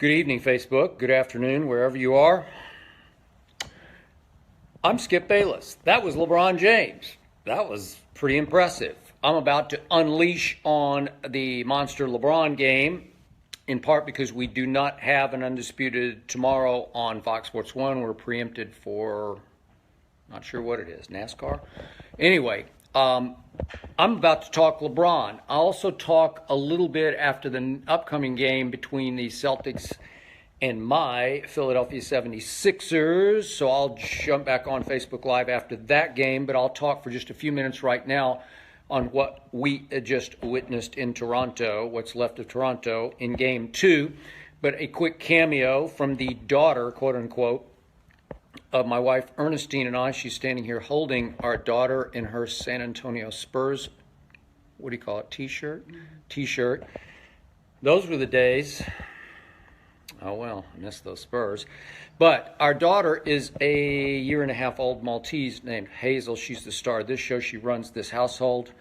Good evening, Facebook. Good afternoon, wherever you are. I'm Skip Bayless. That was LeBron James. That was pretty impressive. I'm about to unleash on the Monster LeBron game, in part because we do not have an Undisputed tomorrow on Fox Sports 1. We're preempted for, not sure what it is, NASCAR? Anyway, I'm about to talk LeBron. I'll also talk a little bit after the upcoming game between the Celtics and my Philadelphia 76ers. So I'll jump back on Facebook Live after that game, but I'll talk for just a few minutes right now on what we just witnessed in Toronto, what's left of Toronto in Game 2. But a quick cameo from the daughter, quote unquote, of my wife Ernestine and I. She's standing here holding our daughter in her San Antonio Spurs, what do you call it, T-shirt. Those were the days. Oh well, I miss those Spurs. But our daughter is a year-and-a-half-old Maltese named Hazel. She's the star of this show. She runs this household.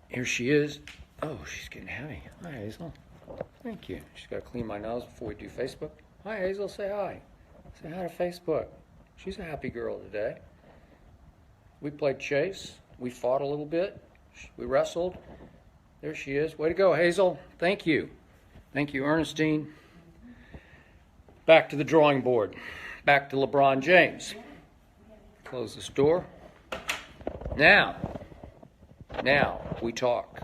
Here she is. Oh, she's getting heavy. Hi, Hazel. Thank you. She's got to clean my nose before we do Facebook. Hi, Hazel. Say hi. Say hi to Facebook. She's a happy girl today. We played chase. We fought a little bit. We wrestled. There she is. Way to go, Hazel. Thank you. Thank you, Ernestine. Back to the drawing board. Back to LeBron James. Close this door. Now we talk.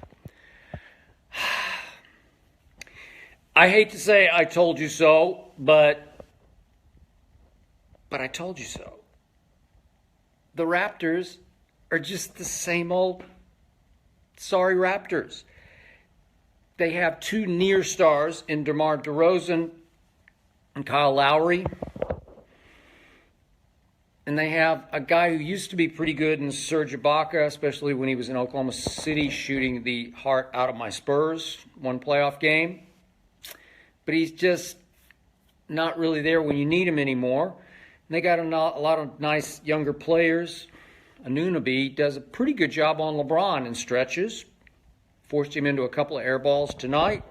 I hate to say I told you so, but I told you so. The Raptors are just the same old sorry Raptors. They have two near stars in DeMar DeRozan and Kyle Lowry. And they have a guy who used to be pretty good in Serge Ibaka, especially when he was in Oklahoma City shooting the heart out of my Spurs one playoff game. But he's just not really there when you need him anymore. And they got a lot of nice younger players. Anunoby does a pretty good job on LeBron in stretches. Forced him into a couple of air balls tonight.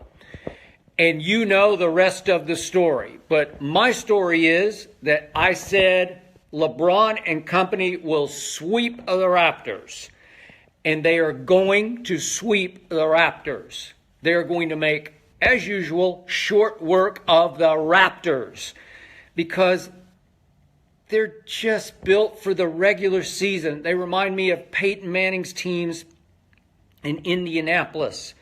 And you know the rest of the story. But my story is that I said LeBron and company will sweep the Raptors. And they are going to sweep the Raptors. They're going to make, as usual, short work of the Raptors. Because they're just built for the regular season. They remind me of Peyton Manning's teams in Indianapolis.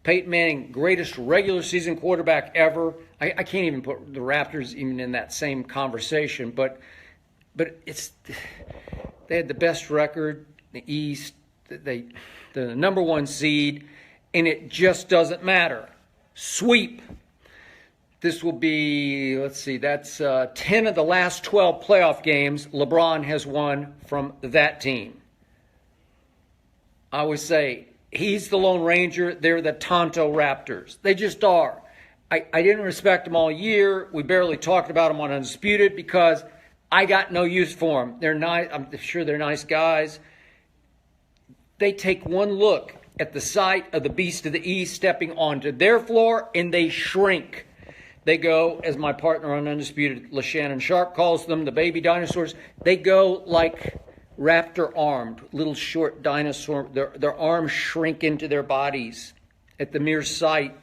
Peyton Manning, greatest regular season quarterback ever. I can't even put the Raptors even in that same conversation, but it's they had the best record in the East. The number one seed, and it just doesn't matter. Sweep. This will be, let's see, that's 10 of the last 12 playoff games LeBron has won from that team. I always say, he's the Lone Ranger. They're the Tonto Raptors. They just are. I didn't respect them all year. We barely talked about them on Undisputed because I got no use for them. They're nice. I'm sure they're nice guys. They take one look at the sight of the Beast of the East stepping onto their floor, and they shrink. They go, as my partner on Undisputed, LaShannon Sharp calls them, the baby dinosaurs. They go like raptor-armed, little short dinosaur. Their arms shrink into their bodies at the mere sight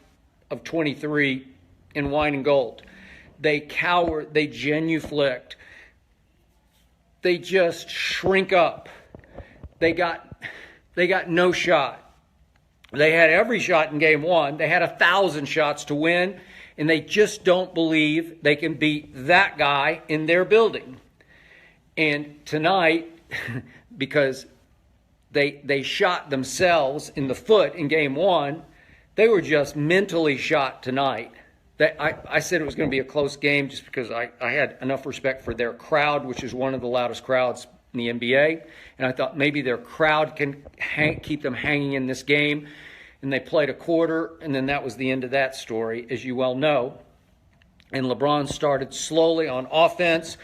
of 23 in wine and gold. They cower, they genuflect. They just shrink up. They got no shot. They had every shot in game one. They had 1,000 shots to win, and they just don't believe they can beat that guy in their building. And tonight, because they shot themselves in the foot in game one, they were just mentally shot tonight. I said it was going to be a close game just because I had enough respect for their crowd, which is one of the loudest crowds in the NBA. And I thought maybe their crowd can keep them hanging in this game. And they played a quarter, and then that was the end of that story, as you well know. And LeBron started slowly on offense,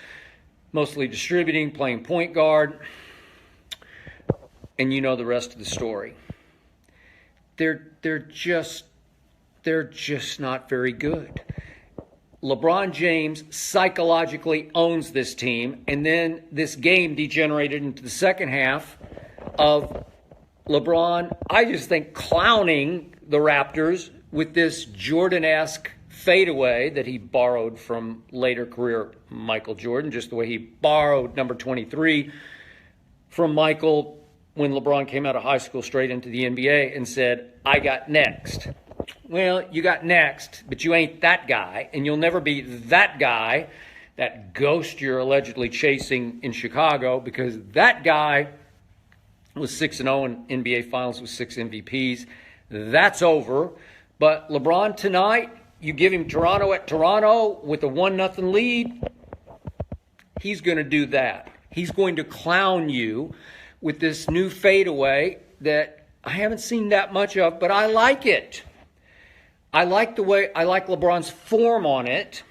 mostly distributing, playing point guard. And you know the rest of the story. They're just they're just not very good. LeBron James psychologically owns this team, and then this game degenerated into the second half of LeBron, I just think, clowning the Raptors with this Jordan-esque fadeaway that he borrowed from later career Michael Jordan, just the way he borrowed number 23 from Michael when LeBron came out of high school straight into the NBA and said, I got next. Well, you got next, but you ain't that guy, and you'll never be that guy, that ghost you're allegedly chasing in Chicago, because that guy was 6-0 in NBA Finals with 6 MVPs. That's over. But LeBron tonight, you give him Toronto at Toronto with a 1-0 lead, he's going to do that. He's going to clown you with this new fadeaway that I haven't seen that much of, but I like it. I like LeBron's form on it.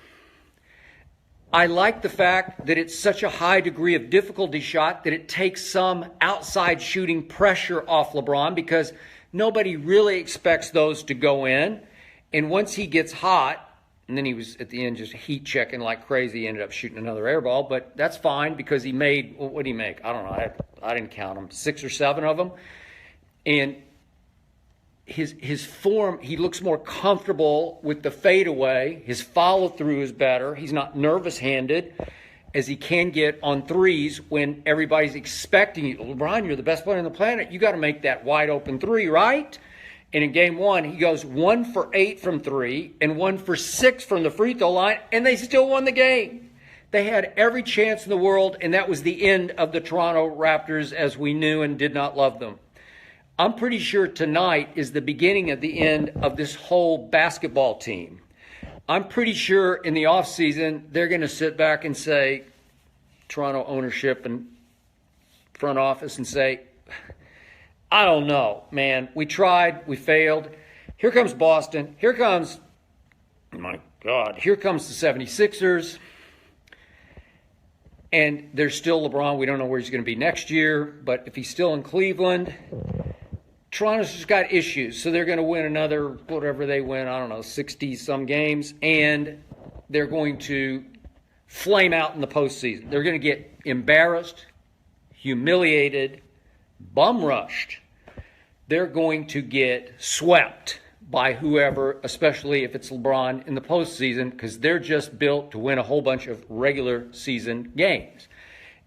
I like the fact that it's such a high degree of difficulty shot that it takes some outside shooting pressure off LeBron, because nobody really expects those to go in. And once he gets hot, and then he was at the end just heat checking like crazy, he ended up shooting another air ball, but that's fine because he made, what did he make? I don't know. I didn't count them. 6 or 7 of them. And his form, he looks more comfortable with the fadeaway. His follow-through is better. He's not nervous-handed as he can get on threes when everybody's expecting you. LeBron, you're the best player on the planet. You got to make that wide-open three, right? And in game 1, he goes 1 for 8 from 3 and 1 for 6 from the free throw line, and they still won the game. They had every chance in the world, and that was the end of the Toronto Raptors as we knew and did not love them. I'm pretty sure tonight is the beginning of the end of this whole basketball team. I'm pretty sure in the offseason they're going to sit back and say, Toronto ownership and front office, and say, I don't know, man. We tried. We failed. Here comes Boston. Here comes, my God, here comes the 76ers. And there's still LeBron. We don't know where he's going to be next year. But if he's still in Cleveland, Toronto's just got issues. So they're going to win another, whatever they win, I don't know, 60-some games. And they're going to flame out in the postseason. They're going to get embarrassed, humiliated, bum rushed. They're going to get swept by whoever, especially if it's LeBron in the postseason, because they're just built to win a whole bunch of regular season games.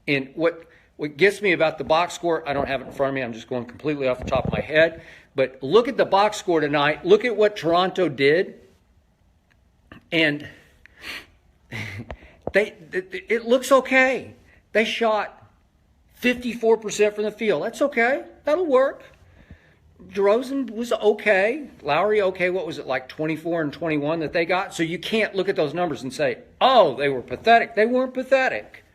And what gets me about the box score, I don't have it in front of me, I'm just going completely off the top of my head, but look at the box score tonight. Look at what Toronto did. And it looks okay. They shot 54% from the field. That's okay. That'll work. DeRozan was okay. Lowry, okay. What was it, like 24 and 21 that they got? So you can't look at those numbers and say, oh, they were pathetic. They weren't pathetic.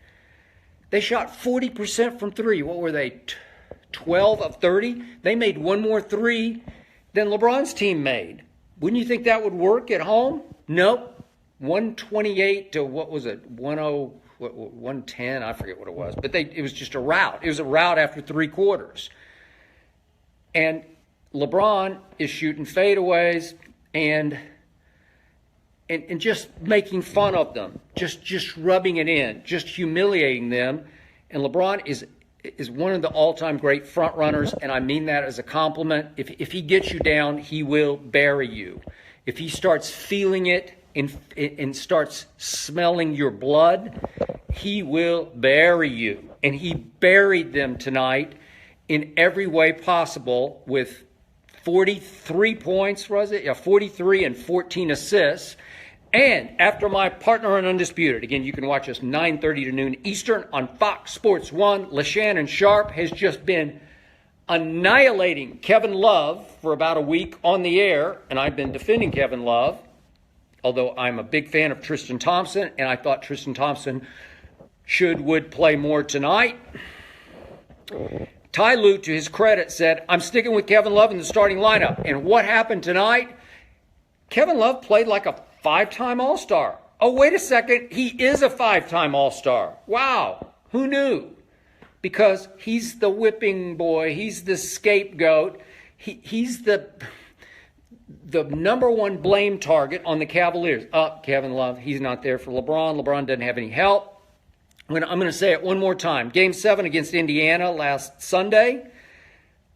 They shot 40% from 3. What were they, 12 of 30? They made one more 3 than LeBron's team made. Wouldn't you think that would work at home? Nope. 128 to, what was it, 110? I forget what it was. But it was just a rout. It was a rout after 3 quarters. And LeBron is shooting fadeaways and just making fun of them, just rubbing it in, just humiliating them. And LeBron is one of the all-time great front runners, and I mean that as a compliment. If he gets you down, he will bury you. If he starts feeling it and starts smelling your blood, he will bury you. And he buried them tonight in every way possible with 43 points, was it? Yeah, 43 and 14 assists. And after my partner on Undisputed, again, you can watch us 9:30 to noon Eastern on Fox Sports 1, LaShannon Sharp has just been annihilating Kevin Love for about a week on the air, and I've been defending Kevin Love, although I'm a big fan of Tristan Thompson, and I thought Tristan Thompson would play more tonight. Ty Lue, to his credit, said, I'm sticking with Kevin Love in the starting lineup. And what happened tonight? Kevin Love played like a 5-time All-Star. Oh, wait a second. He is a 5-time All-Star. Wow. Who knew? Because he's the whipping boy. He's the scapegoat. He's the the number one blame target on the Cavaliers. Kevin Love, he's not there for LeBron. LeBron doesn't have any help. I'm going to say it one more time. Game 7 against Indiana last Sunday.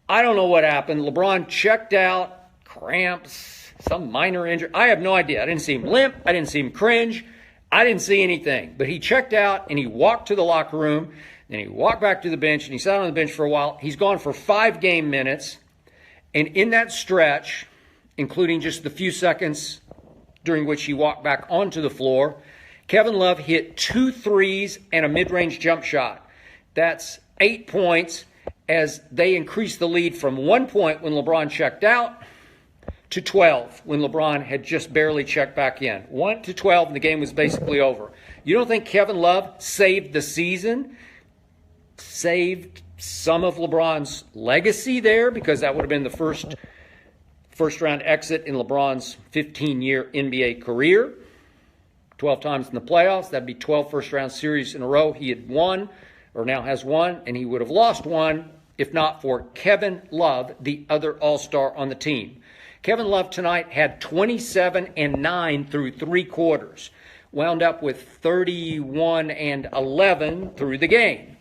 I don't know what happened. LeBron checked out, cramps, some minor injury. I have no idea. I didn't see him limp. I didn't see him cringe. I didn't see anything. But he checked out and he walked to the locker room. Then he walked back to the bench and he sat on the bench for a while. He's gone for 5 game minutes. And in that stretch, including just the few seconds during which he walked back onto the floor, Kevin Love hit 2 threes and a mid-range jump shot. That's 8 points as they increased the lead from 1 point when LeBron checked out to 12 when LeBron had just barely checked back in. 1 to 12 and the game was basically over. You don't think Kevin Love saved the season? Saved some of LeBron's legacy there, because that would have been the first round exit in LeBron's 15-year NBA career. 12 times in the playoffs. That'd be 12 first-round series in a row he had won, or now has won, and he would have lost one if not for Kevin Love, the other all-star on the team. Kevin Love tonight had 27 and 9 through 3 quarters. Wound up with 31 and 11 through the game.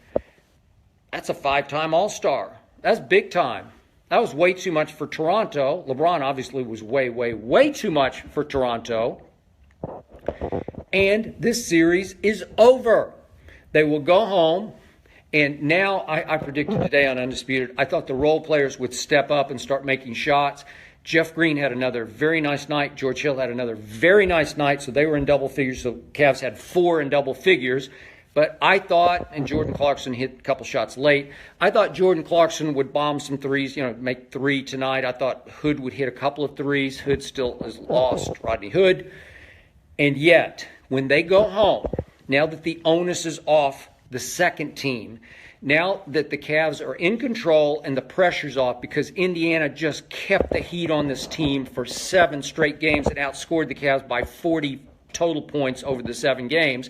That's a 5-time all-star. That's big time. That was way too much for Toronto. LeBron obviously was way too much for Toronto. And this series is over. They will go home. And now I predicted today on Undisputed, I thought the role players would step up and start making shots. Jeff Green had another very nice night. George Hill had another very nice night. So they were in double figures. So Cavs had 4 in double figures. But I thought, and Jordan Clarkson hit a couple shots late, I thought Jordan Clarkson would bomb some threes, make 3 tonight. I thought Hood would hit a couple of threes. Hood still is lost, Rodney Hood. And yet, when they go home, now that the onus is off the second team, now that the Cavs are in control and the pressure's off because Indiana just kept the heat on this team for 7 straight games and outscored the Cavs by 40 total points over the 7 games.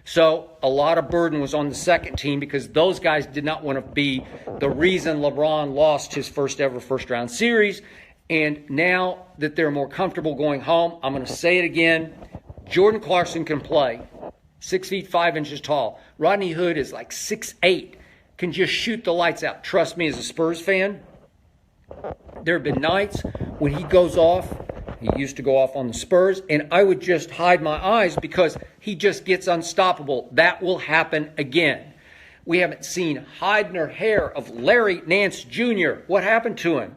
So a lot of burden was on the second team because those guys did not want to be the reason LeBron lost his first ever first-round series. And now that they're more comfortable going home, I'm going to say it again, Jordan Clarkson can play. 6 feet 5 inches tall. Rodney Hood is like 6'8", can just shoot the lights out. Trust me, as a Spurs fan, there have been nights when he goes off. He used to go off on the Spurs, and I would just hide my eyes because he just gets unstoppable. That will happen again. We haven't seen hide nor hair of Larry Nance Jr. What happened to him?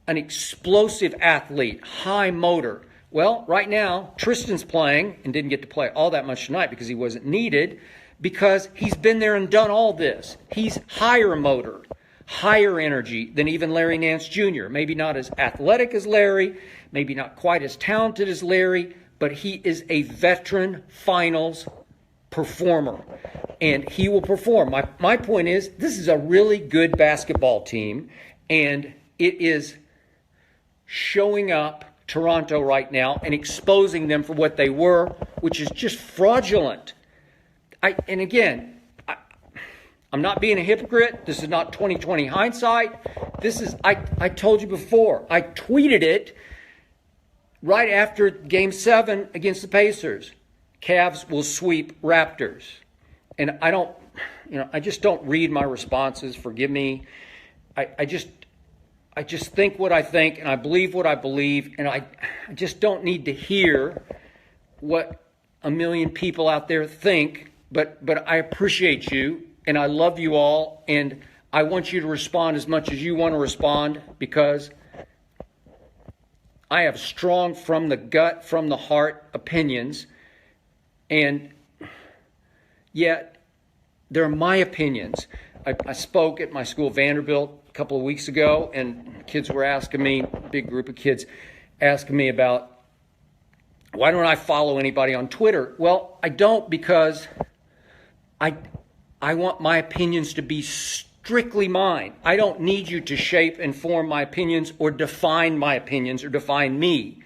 An explosive athlete, high motor. Well, right now, Tristan's playing and didn't get to play all that much tonight because he wasn't needed, because he's been there and done all this. He's higher motor, higher energy than even Larry Nance Jr. Maybe not as athletic as Larry, maybe not quite as talented as Larry, but he is a veteran finals performer, and he will perform. My point is, this is a really good basketball team, and it is showing up Toronto right now and exposing them for what they were, which is just fraudulent. I'm not being a hypocrite. This is not 2020 hindsight. This is, I told you before, I tweeted it right after Game 7 against the Pacers. Cavs will sweep Raptors. And I just don't read my responses. Forgive me. I just think what I think, and I believe what I believe, and I just don't need to hear what a million people out there think, but I appreciate you, and I love you all, and I want you to respond as much as you want to respond, because I have strong, from the gut, from the heart opinions, and yet they're my opinions. I spoke at my school, Vanderbilt, a couple of weeks ago, and kids were asking me, a big group of kids, asking me about, why don't I follow anybody on Twitter? Well, I don't, because I want my opinions to be strictly mine. I don't need you to shape and form my opinions or define my opinions or define me.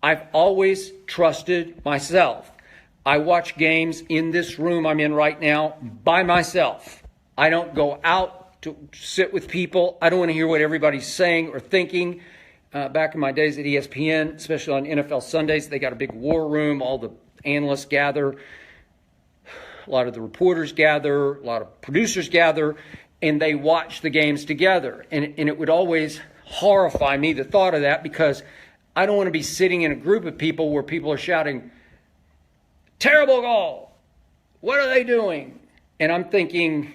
I've always trusted myself. I watch games in this room I'm in right now by myself. I don't go out to sit with people. I don't want to hear what everybody's saying or thinking. back in my days at ESPN, especially on NFL Sundays. They got a big war room. All the analysts gather. A lot of the reporters gather. A lot of producers gather. And they watch the games together. And it would always horrify me, the thought of that, because I don't want to be sitting in a group of people where people are shouting, "Terrible goal! What are they doing?" And I'm thinking,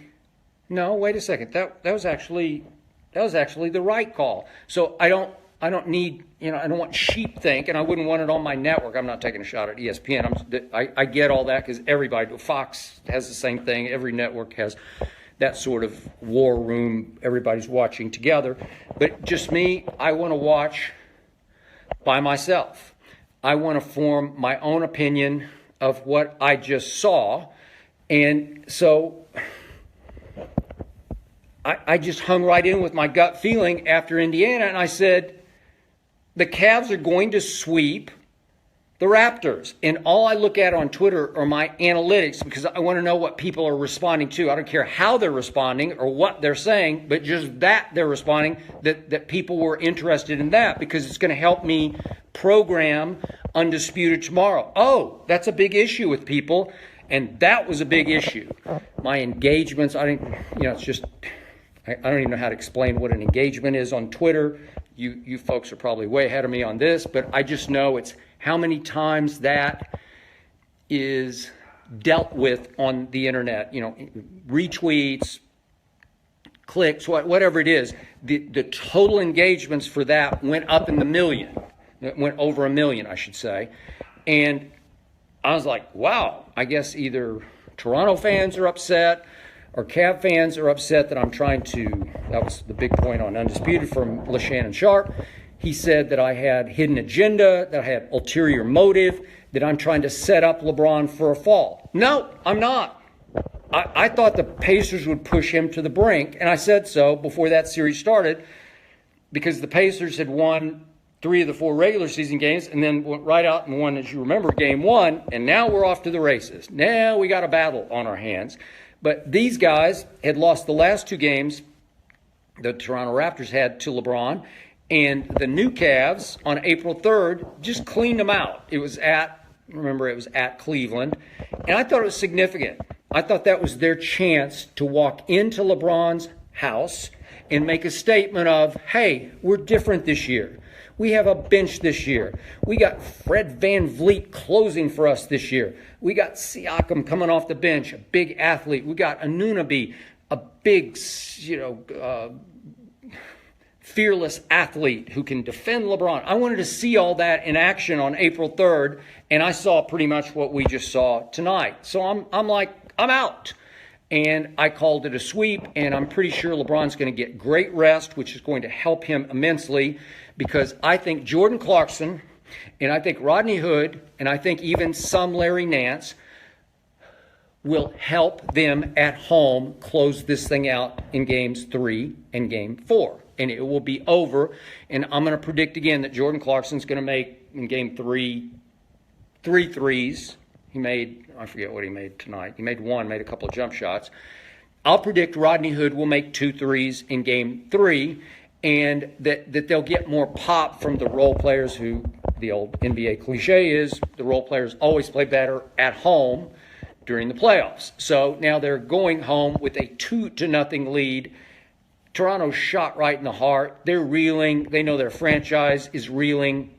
no, wait a second. That was actually the right call. So I don't need, I don't want sheepthink, and I wouldn't want it on my network. I'm not taking a shot at ESPN. I get all that because everybody, Fox has the same thing. Every network has that sort of war room. Everybody's watching together. But just me, I want to watch by myself. I want to form my own opinion of what I just saw. And so I just hung right in with my gut feeling after Indiana, and I said, the Cavs are going to sweep the Raptors. And all I look at on Twitter are my analytics because I want to know what people are responding to. I don't care how they're responding or what they're saying, but just that they're responding, that people were interested in that, because it's going to help me program Undisputed tomorrow. Oh, that's a big issue with people, and that was a big issue. My engagements, it's just, I don't even know how to explain what an engagement is on Twitter. You folks are probably way ahead of me on this, but I just know it's how many times that is dealt with on the internet. Retweets, clicks, whatever it is. The total engagements for that went up in the million. It went over 1 million, I should say. And I was like, wow, I guess either Toronto fans are upset or Cav fans are upset that I'm trying to, that was the big point on Undisputed from LaShannon Sharp. He said that I had hidden agenda, that I had ulterior motive, that I'm trying to set up LeBron for a fall. No, I'm not. I thought the Pacers would push him to the brink, and I said so before that series started, because the Pacers had won 3 of the 4 regular season games and then went right out and won, as you remember, game 1, and now we're off to the races. Now we got a battle on our hands. But these guys had lost the last 2 games the Toronto Raptors had to LeBron, and the new Cavs on April 3rd just cleaned them out. It was at Cleveland, and I thought it was significant. I thought that was their chance to walk into LeBron's house and make a statement of, hey, we're different this year. We have a bench this year. We got Fred VanVleet closing for us this year. We got Siakam coming off the bench, a big athlete. We got Anunoby, a big, fearless athlete who can defend LeBron. I wanted to see all that in action on April 3rd, and I saw pretty much what we just saw tonight. So I'm like, I'm out. And I called it a sweep, and I'm pretty sure LeBron's going to get great rest, which is going to help him immensely, because I think Jordan Clarkson, and I think Rodney Hood, and I think even some Larry Nance will help them at home close this thing out in games 3 and game 4. And it will be over. And I'm going to predict again that Jordan Clarkson's going to make in game 3 3 threes. He made, I forget what he made tonight. He made 1, made a couple of jump shots. I'll predict Rodney Hood will make 2 threes in game 3, and that they'll get more pop from the role players, who the old NBA cliche is, the role players always play better at home during the playoffs. So now they're going home with a 2-0 lead. Toronto's shot right in the heart. They're reeling. They know their franchise is reeling.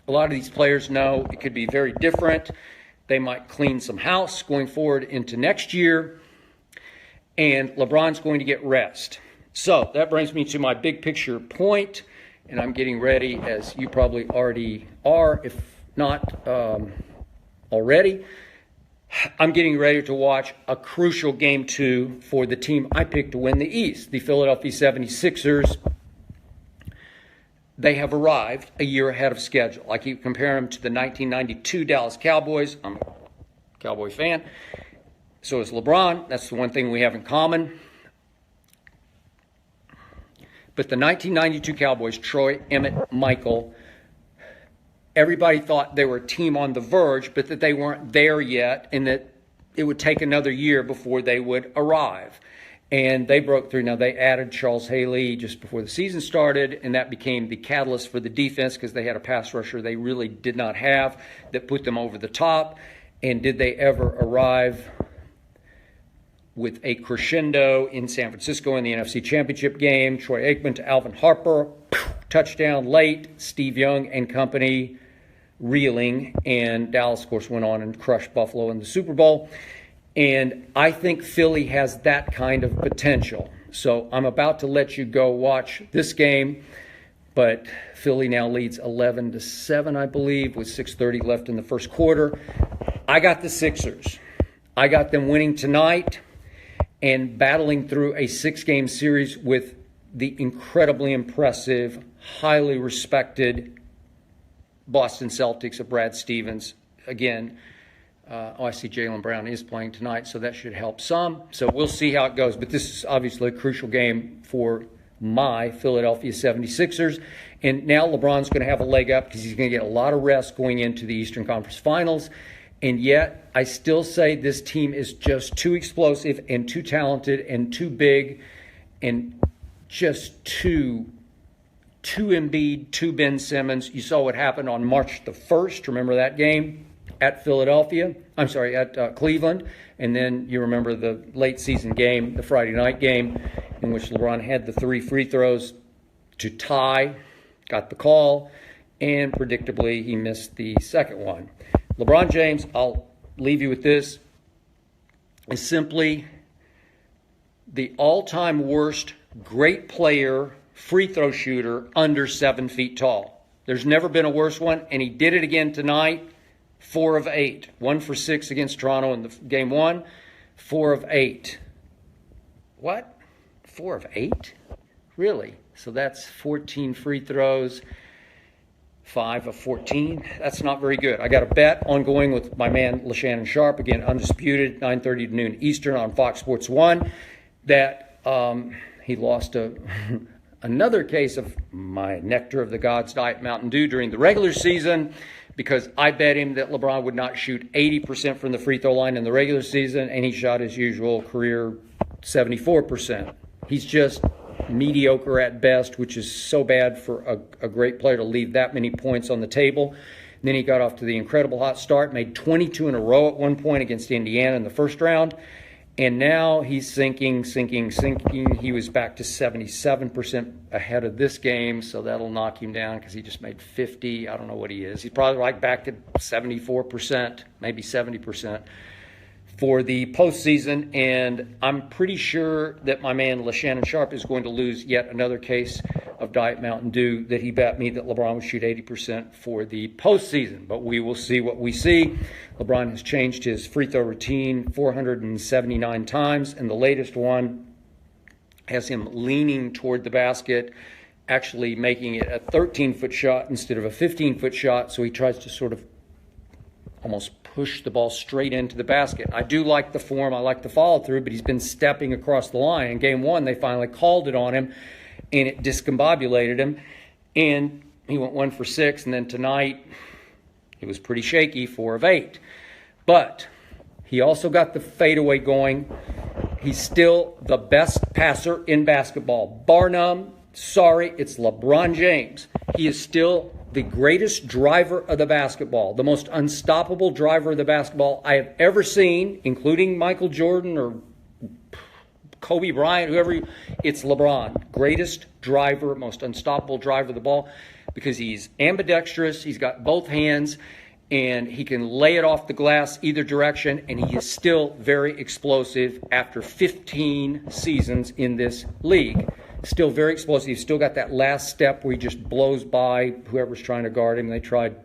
A lot of these players know it could be very different. They might clean some house going forward into next year. And LeBron's going to get rest. So that brings me to my big picture point. And I'm getting ready, as you probably already are, if not already. I'm getting ready to watch a crucial game 2 for the team I picked to win the East, the Philadelphia 76ers. They have arrived a year ahead of schedule. I keep comparing them to the 1992 Dallas Cowboys. I'm a Cowboy fan. So is LeBron. That's the one thing we have in common. But the 1992 Cowboys, Troy, Emmett, Michael, everybody thought they were a team on the verge, but that they weren't there yet, and that it would take another year before they would arrive. And they broke through. Now, they added Charles Haley just before the season started, and that became the catalyst for the defense because they had a pass rusher they really did not have that put them over the top. And did they ever arrive with a crescendo in San Francisco in the NFC Championship game? Troy Aikman to Alvin Harper, touchdown late, Steve Young and company reeling, and Dallas, of course, went on and crushed Buffalo in the Super Bowl. And I think Philly has that kind of potential. So I'm about to let you go watch this game, but Philly now leads 11-7, I believe, with 6:30 left in the first quarter. I got the Sixers. I got them winning tonight and battling through a 6-game series with the incredibly impressive, highly respected Boston Celtics of Brad Stevens. Again, I see Jaylen Brown is playing tonight, so that should help some. So we'll see how it goes. But this is obviously a crucial game for my Philadelphia 76ers. And now LeBron's going to have a leg up because he's going to get a lot of rest going into the Eastern Conference Finals. And yet, I still say this team is just too explosive and too talented and too big and just too Embiid, too Ben Simmons. You saw what happened on March the 1st. Remember that game? At Cleveland. And then you remember the late season game, the Friday night game, in which LeBron had the 3 free throws to tie, got the call, and predictably he missed the second one. LeBron James, I'll leave you with this, is simply the all-time worst great player, free throw shooter under 7 feet tall. There's never been a worse one, and he did it again tonight. 4 of 8. 1 for 6 against Toronto in the game 1. 4 of 8. What? 4 of 8? Really? So that's 14 free throws. 5 of 14. That's not very good. I got a bet ongoing with my man LeShannon Sharp, again, undisputed, 9:30 to noon Eastern on Fox Sports 1, that he lost another case of my Nectar of the Gods Diet Mountain Dew during the regular season, because I bet him that LeBron would not shoot 80% from the free throw line in the regular season, and he shot his usual career 74%. He's just mediocre at best, which is so bad for a great player to leave that many points on the table. And then he got off to the incredible hot start, made 22 in a row at one point against Indiana in the first round. And now he's sinking. He was back to 77% ahead of this game, so that'll knock him down because he just made 50. I don't know what he is. He's probably like back to 74%, maybe 70% for the postseason. And I'm pretty sure that my man LeShannon Sharp is going to lose yet another case of Diet Mountain Dew that he bet me that LeBron would shoot 80% for the postseason. But we will see what we see. LeBron has changed his free throw routine 479 times, and the latest one has him leaning toward the basket, actually making it a 13-foot shot instead of a 15-foot shot, so he tries to sort of almost push the ball straight into the basket. I do like the form. I like the follow-through, but he's been stepping across the line. In Game 1, they finally called it on him, and it discombobulated him, and he went 1 for 6, and then tonight it was pretty shaky, 4 of 8. But he also got the fadeaway going. He's still the best passer in basketball. Bar none. Sorry, it's LeBron James. He is still the greatest driver of the basketball, the most unstoppable driver of the basketball I have ever seen, including Michael Jordan or Kobe Bryant, whoever. It's LeBron. Greatest driver, most unstoppable driver of the ball, because he's ambidextrous, he's got both hands, and he can lay it off the glass either direction, and he is still very explosive after 15 seasons in this league. Still very explosive. He's still got that last step where he just blows by whoever's trying to guard him. They tried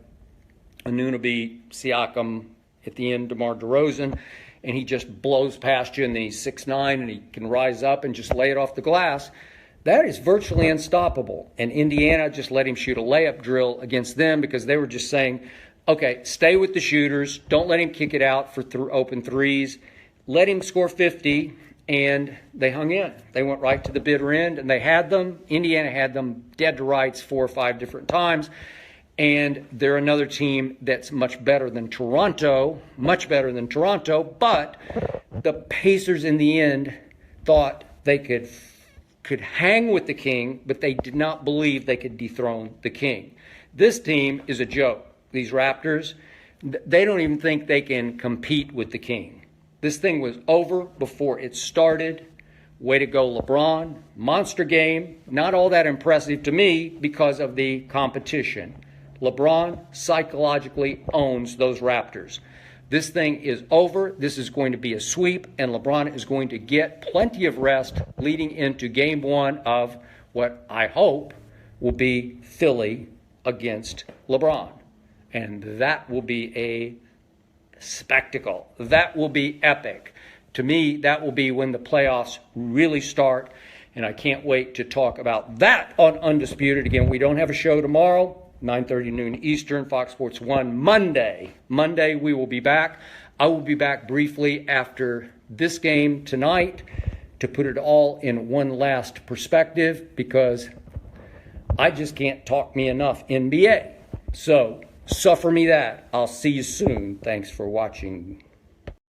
Anunoby, Siakam, at the end, DeMar DeRozan, and he just blows past you, and then he's 6'9", and he can rise up and just lay it off the glass. That is virtually unstoppable. And Indiana just let him shoot a layup drill against them because they were just saying, okay, stay with the shooters. Don't let him kick it out for open threes. Let him score 50, and they hung in. They went right to the bitter end, and they had them. Indiana had them dead to rights 4 or 5 different times. And they're another team that's much better than Toronto, but the Pacers in the end thought they could hang with the king, but they did not believe they could dethrone the king. This team is a joke. These Raptors, they don't even think they can compete with the king. This thing was over before it started. Way to go, LeBron. Monster game. Not all that impressive to me because of the competition. LeBron psychologically owns those Raptors. This thing is over. This is going to be a sweep, and LeBron is going to get plenty of rest leading into game one of what I hope will be Philly against LeBron. And that will be a spectacle. That will be epic. To me, that will be when the playoffs really start, and I can't wait to talk about that on Undisputed. Again, we don't have a show tomorrow. 9:30 noon Eastern, Fox Sports 1, Monday. Monday, we will be back. I will be back briefly after this game tonight to put it all in one last perspective because I just can't talk me enough NBA. So, suffer me that. I'll see you soon. Thanks for watching.